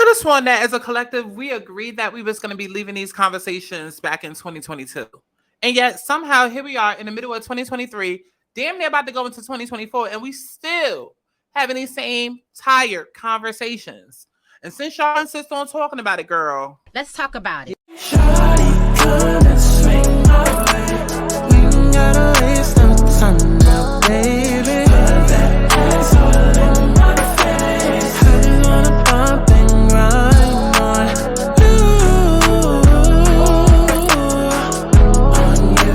could have sworn that as a collective, we agreed that we was going to be leaving these conversations back in 2022. And yet somehow here we are in the middle of 2023, damn near about to go into 2024, and we still having these same tired conversations. And since y'all insist on talking about it, girl, let's talk about it. Shawty, come and swing my way. We ain't gotta waste no time now, baby. Put that ass all in my face. I just wanna bump and grind on you. On you.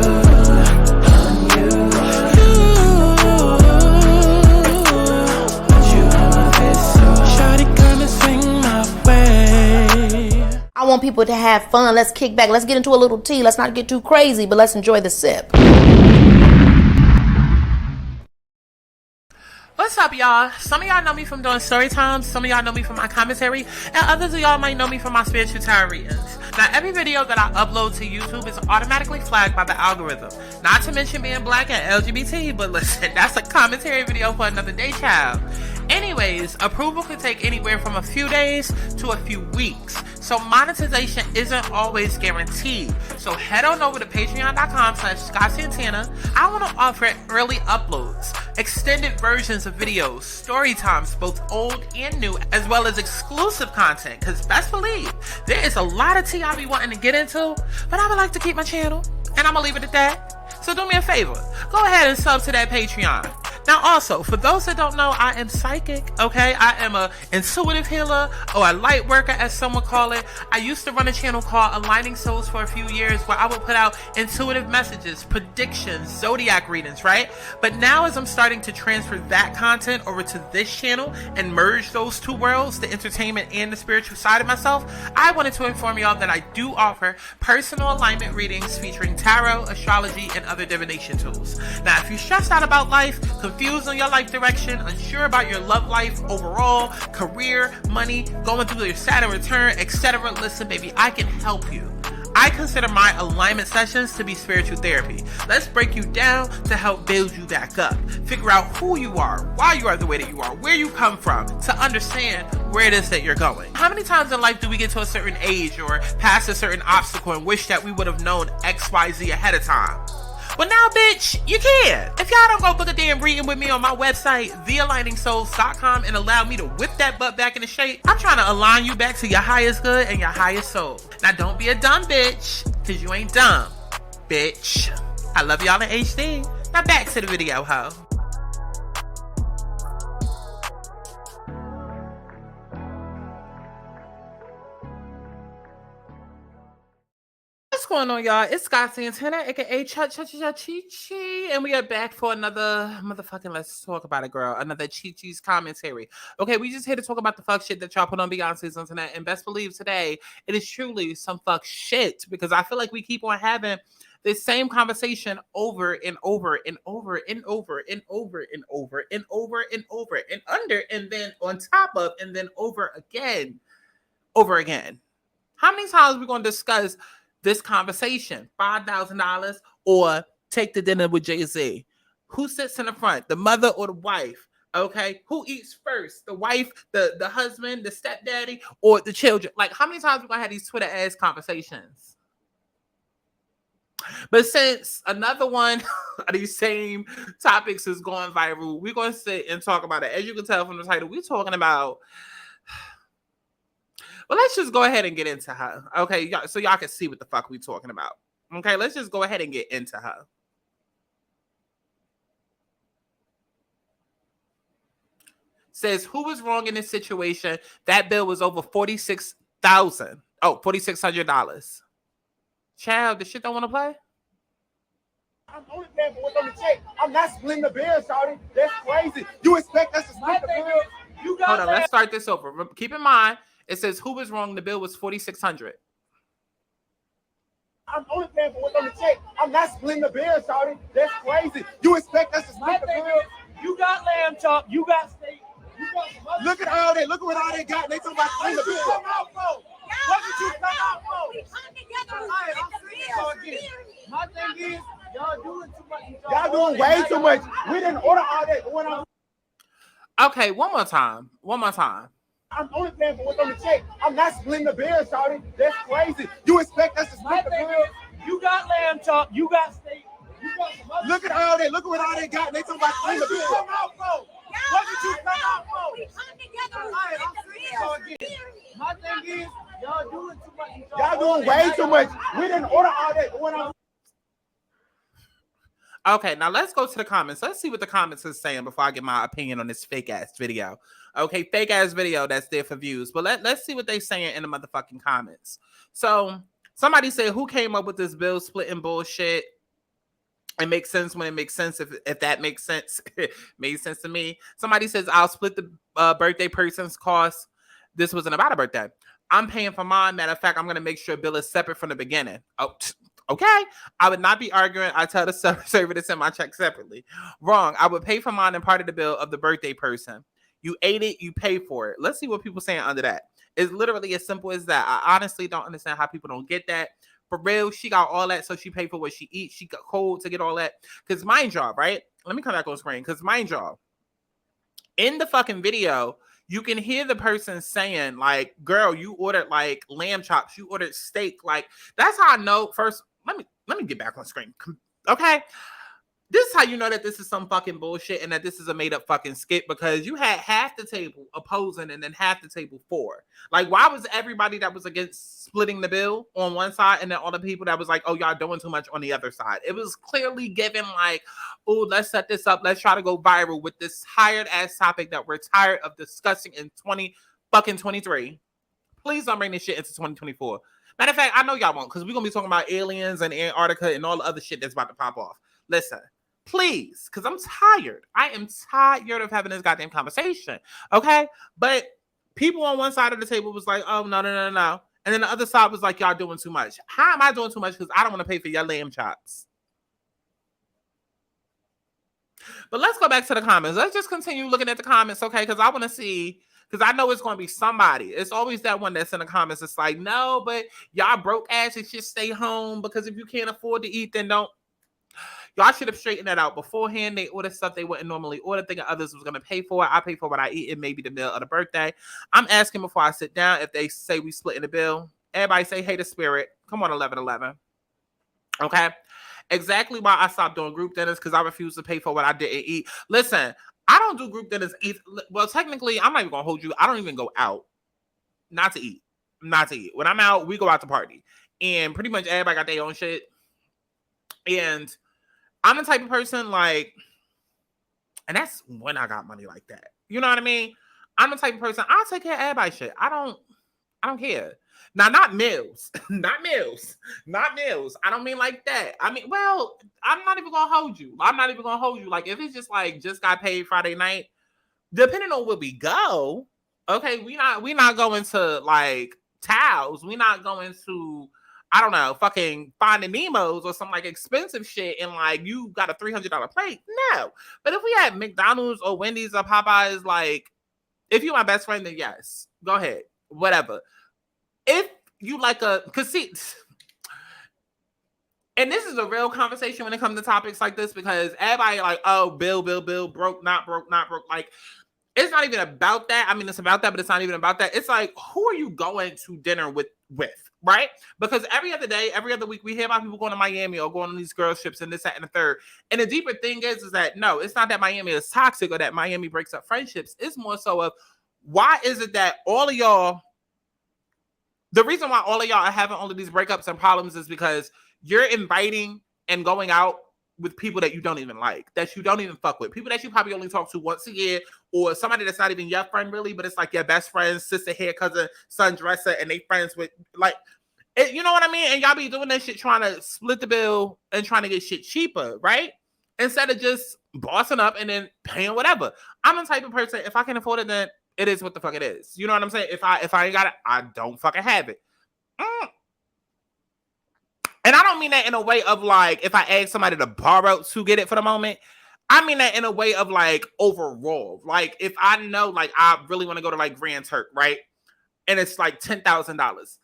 Put you on my face, so shawty, come and swing my way. I want people to have fun. Let's kick back. Let's get into a little tea. Let's not get too crazy, but let's enjoy the sip. what's up, y'all? Some of y'all know me from doing story times. Some of y'all know me from my commentary. And others of y'all might know me from my spiritual tarot readings. Now, every video that I upload to YouTube is automatically flagged by the algorithm. Not to mention being black and LGBT, but listen, that's a commentary video for another day, child. Anyways, approval can take anywhere from a few days to a few weeks. So monetization isn't always guaranteed. So head on over to patreon.com/SkySantana. I want to offer early uploads, extended versions of videos, story times, both old and new, as well as exclusive content. Because best believe, there is a lot of tea I be wanting to get into, but I would like to keep my channel, and I'm going to leave it at that. So do me a favor, go ahead and sub to that Patreon. Now also, for those that don't know, I am psychic, okay? I am a intuitive healer, or a light worker as some would call it. I used to run a channel called Aligning Souls for a few years where I would put out intuitive messages, predictions, zodiac readings, right? But now as I'm starting to transfer that content over to this channel and merge those two worlds, the entertainment and the spiritual side of myself, I wanted to inform y'all that I do offer personal alignment readings featuring tarot, astrology, and other divination tools. Now, if you're stressed out about life, confused on your life direction, unsure about your love life overall, career, money, going through your Saturn return, etc., listen, baby, I can help you. I consider my alignment sessions to be spiritual therapy. Let's break you down to help build you back up. Figure out who you are, why you are the way that you are, where you come from, to understand where it is that you're going. How many times in life do we get to a certain age or past a certain obstacle and wish that we would have known XYZ ahead of time? Well, now, bitch, you can. If y'all don't go book a damn reading with me on my website, thealigningsouls.com, and allow me to whip that butt back into shape, I'm trying to align you back to your highest good and your highest soul. Now, don't be a dumb bitch, because you ain't dumb, bitch. I love y'all in HD. Now, back to the video, ho. What's going on, y'all? It's Scott Santana, aka Chi, and we are back for another motherfucking Let's Talk About It, girl. Another Chi's commentary. Okay, we just here to talk about the fuck shit that y'all put on Beyonce's internet, and best believe today it is truly some fuck shit, because I feel like we keep on having this same conversation over and over and over and over and over and over and over and over and under, and then on top of, and then over again. How many times are we going to discuss this conversation? $5,000 or take the dinner with Jay-Z? Who sits in the front, the mother or the wife? Okay, who eats first, the wife, the husband, the stepdaddy, or the children? Like, how many times are we gonna have these Twitter ass conversations? But since another one of these same topics is going viral, we're gonna sit and talk about it. As you can tell from the title, we're talking about, well, let's just go ahead and get into her. Okay, so y'all can see what the fuck we talking about. Okay, let's just go ahead and get into her. Says, who was wrong in this situation? That bill was over $46,000. Oh, $4,600. Child, this shit don't want to play? I'm only paying for what's on the check. I'm not splitting the bill, shawty. That's crazy. You expect us to split the bill? You got. Hold on, let's start this over. Keep in mind, it says who was wrong. The bill was $4,600. I'm only paying for what's on the check. I'm not splitting the bill, shawty. That's crazy. You expect us to split the bill? You got lamb chop. You got steak. Look at all that. Look at what all they got. They talking about splitting the bill. What did you come out for? We come together. My thing is, y'all doing too much. Y'all doing way too much. We didn't order all that. Okay, one more time. I'm only paying for what's on the check. I'm not splitting the bill, shawty. That's crazy. You expect us to split the bill? You got lamb chop, you got steak, you got some other Look at all that. Look at what all they got. They talking about splitting the bill. What did you come out for? We come together and Alright, split I'm the serious. So bills. again, my thing is, y'all doing too much. Y'all doing way too much. We didn't order all that. But when I'm Okay, now let's go to the comments. Let's see what the comments is saying before I get my opinion on this fake ass video. Okay, fake ass video that's there for views. But let's see what they saying in the motherfucking comments. So somebody said, who came up with this bill splitting bullshit? It makes sense when it makes sense. If that makes sense, it made sense to me. Somebody says, I'll split the birthday person's cost. This wasn't about a birthday. I'm paying for mine. Matter of fact, I'm going to make sure a bill is separate from the beginning. Oh, okay. I would not be arguing. I tell the server to send my check separately. Wrong. I would pay for mine and part of the bill of the birthday person. You ate it, you pay for it. Let's see what people saying under that. It's literally as simple as that. I honestly don't understand how people don't get that. For real, she got all that, so she paid for what she eats. She got cold to get all that. Because mind y'all, right? Let me come back on screen. Because mind y'all, in the fucking video, you can hear the person saying, like, girl, you ordered, like, lamb chops. You ordered steak. Like, that's how I know. First, let me get back on screen. Okay? This is how you know that this is some fucking bullshit and that this is a made-up fucking skit, because you had half the table opposing and then half the table for. Like, why was everybody that was against splitting the bill on one side and then all the people that was like, oh, y'all doing too much on the other side? It was clearly given like, oh, let's set this up. Let's try to go viral with this tired-ass topic that we're tired of discussing in 2023. Please don't bring this shit into 2024. Matter of fact, I know y'all won't, because we're going to be talking about aliens and Antarctica and all the other shit that's about to pop off. Listen. Please, because I'm tired. I am tired of having this goddamn conversation. Okay? But people on one side of the table was like, oh, no. And then the other side was like, y'all doing too much. How am I doing too much? Because I don't want to pay for your lamb chops. But let's go back to the comments. Let's just continue looking at the comments, okay? Because I want to see, because I know it's going to be somebody. It's always that one that's in the comments. It's like, no, but y'all broke asses should stay home, because if you can't afford to eat, then don't. Y'all should have straightened that out beforehand. They ordered stuff they wouldn't normally order, thinking others was going to pay for it. I pay for what I eat. It may be the meal of the birthday. I'm asking before I sit down if they say we splitting the bill. Everybody say, hey, the spirit. Come on, 11-11. Okay? Exactly why I stopped doing group dinners, because I refuse to pay for what I didn't eat. Listen, I don't do group dinners. Well, technically, I'm not even going to hold you. I don't even go out. Not to eat. When I'm out, we go out to party. And pretty much everybody got their own shit. And I'm the type of person like, and that's when I got money like that. You know what I mean? I'm the type of person, I'll take care of everybody's shit. I don't care. Now, not meals. Not meals. I don't mean like that. I mean, well, I'm not even going to hold you. Like, if it's just like, just got paid Friday night, depending on where we go, okay, we not going to like Towels. We not going to, I don't know, fucking Finding Nemo's or some like expensive shit, and like you got a $300 plate. No. But if we had McDonald's or Wendy's or Popeyes, like, if you're my best friend, then yes, go ahead, whatever. If you like cause see, and this is a real conversation when it comes to topics like this, because everybody like, oh, bill, broke, not broke. Like, it's not even about that. I mean, it's about that, but it's not even about that. It's like, who are you going to dinner with? Right? Because every other day, every other week, we hear about people going to Miami or going on these girl trips and this, that, and the third. And the deeper thing is that no, it's not that Miami is toxic or that Miami breaks up friendships. It's more so of, why is it that all of y'all, the reason why all of y'all are having all of these breakups and problems is because you're inviting and going out with people that you don't even like, that you don't even fuck with, people that you probably only talk to once a year, or somebody that's not even your friend really, but it's like your best friend, sister, hair cousin, son dresser, and they friends with, like, it, you know what I mean? And y'all be doing that shit, trying to split the bill and trying to get shit cheaper, right? Instead of just bossing up and then paying whatever. I'm the type of person, if I can afford it, then it is what the fuck it is. You know what I'm saying? If I ain't got it, I don't fucking have it. And I don't mean that in a way of like, if I ask somebody to borrow to get it for the moment. I mean that in a way of like overall. Like, if I know like I really want to go to like Grand Turk, right? And it's like $10,000.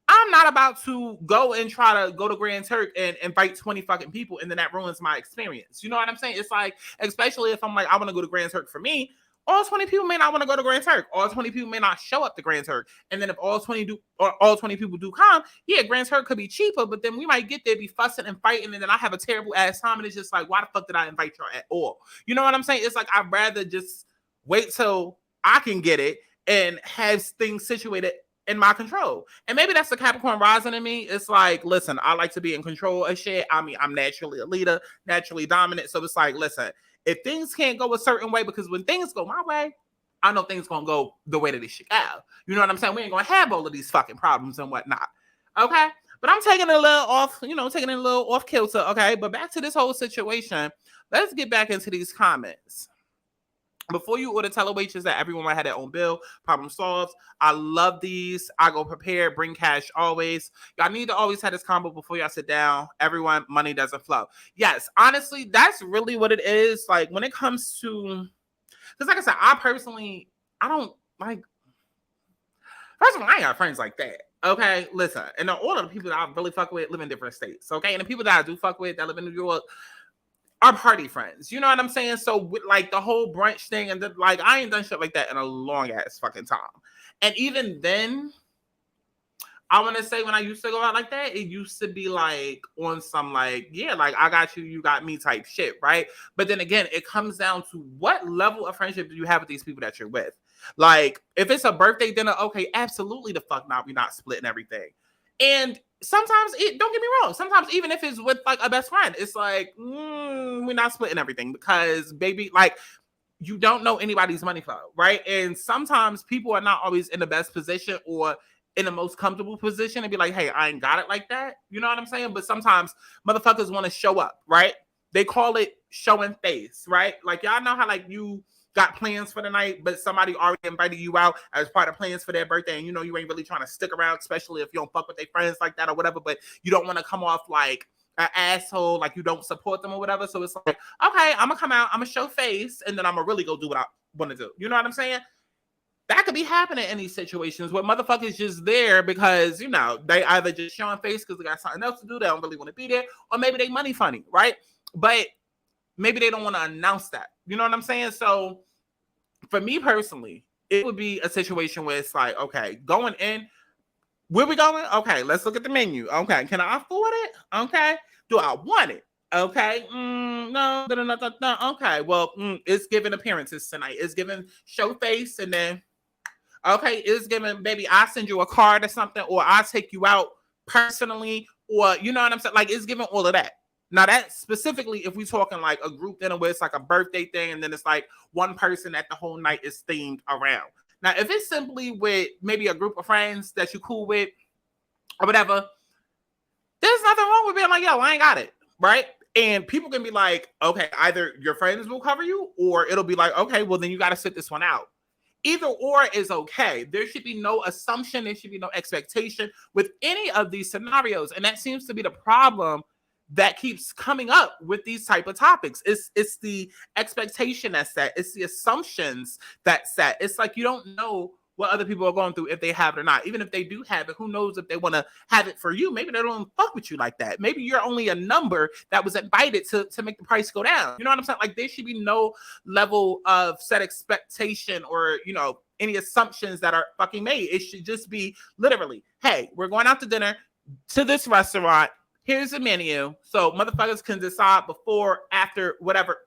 I'm not about to go and try to go to Grand Turk and invite 20 fucking people, and then that ruins my experience. You know what I'm saying? It's like, especially if I'm like, I want to go to Grand Turk for me. all 20 people may not want to go to Grand Turk. All 20 people may not show up to Grand Turk. And then if all 20 people do come, yeah, Grand Turk could be cheaper, but then we might get there, be fussing and fighting, and then I have a terrible ass time, and it's just like, why the fuck did I invite y'all at all? You know what I'm saying? It's like, I'd rather just wait till I can get it and have things situated in my control. And maybe that's the Capricorn rising in me. It's like, listen, I like to be in control of shit. I mean, I'm naturally a leader, naturally dominant. So it's like, listen, if things can't go a certain way, because when things go my way, I know things gonna go the way that it should go. You know what I'm saying? We ain't gonna have all of these fucking problems and whatnot. Okay? But I'm taking it a little off, taking it a little off kilter. Okay? But back to this whole situation. Let's get back into these comments. Before you order, tell a waitress that everyone might have their own bill. Problem solved. I love these. I go prepared. Bring cash always. Y'all need to always have this combo before y'all sit down. Everyone, money doesn't flow. Yes, honestly, that's really what it is. Like, when it comes to, because like I said, I don't like, first of all, I ain't got friends like that. Okay, listen. And all of the people that I really fuck with live in different states. Okay, and the people that I do fuck with that live in New York are party friends. You know what I'm saying? So with like the whole brunch thing and like, I ain't done shit like that in a long ass fucking time. And even then, I want to say when I used to go out like that, it used to be like on some like, yeah, like I got you, you got me type shit, right? But then again, it comes down to what level of friendship do you have with these people that you're with? Like, if it's a birthday dinner, okay, absolutely the fuck not. We're not splitting everything. And sometimes, don't get me wrong, sometimes even if it's with like a best friend, it's like, we're not splitting everything because, baby, like, you don't know anybody's money flow, right? And sometimes people are not always in the best position or in the most comfortable position and be like, hey, I ain't got it like that. You know what I'm saying? But sometimes motherfuckers want to show up, right? They call it showing face, right? Like, y'all know how like you got plans for the night, but somebody already invited you out as part of plans for their birthday, and you know you ain't really trying to stick around, especially if you don't fuck with their friends like that or whatever, but you don't want to come off like an asshole, like you don't support them or whatever. So it's like, okay, I'm gonna come out, I'm gonna show face, and then I'm gonna really go do what I want to do. You know what I'm saying? That could be happening in these situations where motherfuckers just there because, they either just showing face because they got something else to do, they don't really want to be there, or maybe they money funny, right? But maybe they don't want to announce that. You know what I'm saying? So for me personally, it would be a situation where it's like, okay, going in, where we going? Okay, let's look at the menu. Okay, can I afford it? Okay, do I want it? Okay, no. Okay, well, it's giving appearances tonight. It's giving show face, and then, okay, it's giving, baby, I send you a card or something, or I take you out personally, or you know what I'm saying? Like, it's giving all of that. Now, that specifically, if we're talking like a group dinner where it's like a birthday thing, and then it's like one person that the whole night is themed around. Now, if it's simply with maybe a group of friends that you're cool with or whatever, there's nothing wrong with being like, yo, I ain't got it, right? And people can be like, okay, either your friends will cover you, or it'll be like, okay, well, then you got to sit this one out. Either or is okay. There should be no assumption. There should be no expectation with any of these scenarios. And that seems to be the problem that keeps coming up with these type of topics. It's the expectation that's set. It's the assumptions that's set. It's like you don't know what other people are going through if they have it or not. Even if they do have it, who knows if they want to have it for you? Maybe they don't fuck with you like that. Maybe you're only a number that was invited to make the price go down. You know what I'm saying? Like, there should be no level of set expectation or, any assumptions that are fucking made. It should just be literally, hey, we're going out to dinner to this restaurant. Here's the menu. So motherfuckers can decide before, after, whatever.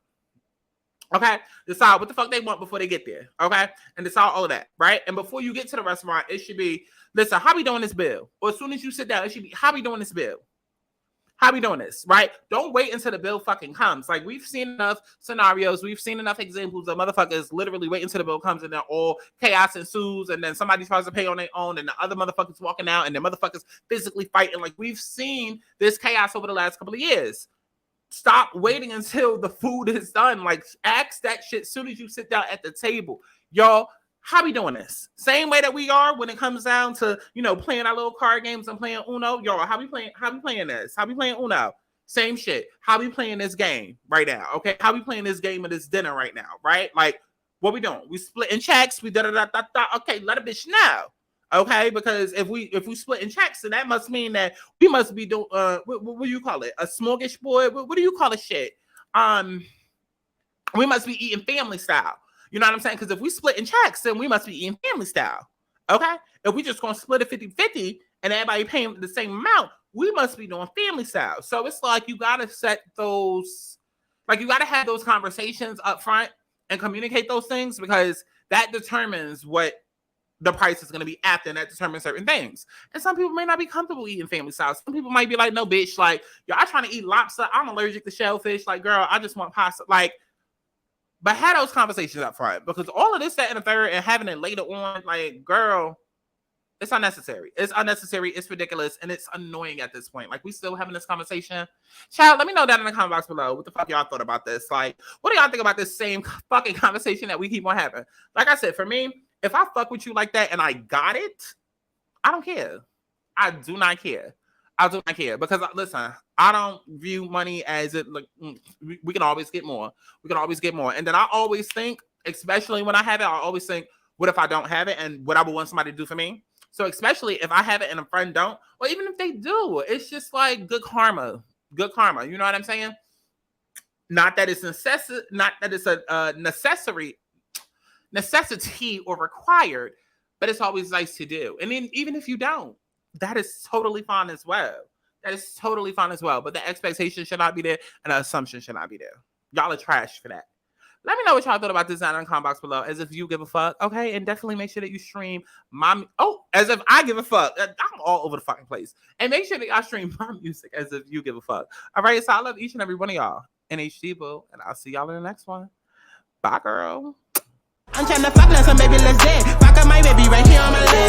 Okay? Decide what the fuck they want before they get there. Okay? And decide all of that. Right? And before you get to the restaurant, it should be, listen, how we doing this bill? Or as soon as you sit down, it should be, how we doing this bill? How we doing this? Right? Don't wait until the bill fucking comes. Like, we've seen enough scenarios. We've seen enough examples of motherfuckers literally wait until the bill comes and then all chaos ensues, and then somebody's supposed to pay on their own and the other motherfuckers walking out and the motherfuckers physically fighting. Like, we've seen this chaos over the last couple of years. Stop waiting until the food is done. Like, ask that shit as soon as you sit down at the table. Y'all, how we doing this? Same way that we are when it comes down to, playing our little card games and playing Uno. Y'all, how we playing this? How we playing Uno? Same shit. How we playing this game right now? Okay. How we playing this game of this dinner right now? Right? Like, what we doing? We splitting checks. We da-da-da-da-da. Okay, let a bitch know. Okay, because if we split in checks, then that must mean that we must be doing what do you call it? A smorgasbord? What do you call it? Shit. We must be eating family style. You know what I'm saying? Because if we split in checks, then we must be eating family style. Okay? If we just gonna split it 50-50 and everybody paying the same amount, we must be doing family style. So it's like you gotta set those, like you gotta have those conversations up front and communicate those things, because that determines what the price is going to be after, and that determines certain things. And some people may not be comfortable eating family style. Some people might be like, no, bitch, like, y'all trying to eat lobster. I'm allergic to shellfish. Like, girl, I just want pasta. Like, but have those conversations up front, because all of this, that, and the third, and having it later on, like, girl, it's unnecessary. It's unnecessary. It's ridiculous. And it's annoying at this point. Like, we still having this conversation. Child, let me know down in the comment box below. What the fuck y'all thought about this? Like, what do y'all think about this same fucking conversation that we keep on having? Like I said, for me, if I fuck with you like that and I got it, I don't care. I do not care. I do not care. Because, listen, I don't view money as it, like, we can always get more. We can always get more. And then I always think, especially when I have it, I always think, what if I don't have it, and what I would want somebody to do for me? So especially if I have it and a friend don't, or even if they do, it's just like good karma. Good karma. You know what I'm saying? Not that it's a necessity or required, but it's always nice to do. And then even if you don't, that is totally fine as well. That is totally fine as well. But the expectation should not be there, and the assumption should not be there. Y'all are trash for that. Let me know what y'all thought about this down in the comment box below. As if you give a fuck, okay? And definitely make sure that you stream as if I give a fuck. I'm all over the fucking place. And make sure that y'all stream my music as if you give a fuck. All right, so I love each and every one of y'all. NHD boo, and I'll see y'all in the next one. Bye, girl. I'm tryna fuck now, so baby, let's dance. Fuck up my baby right here on my leg.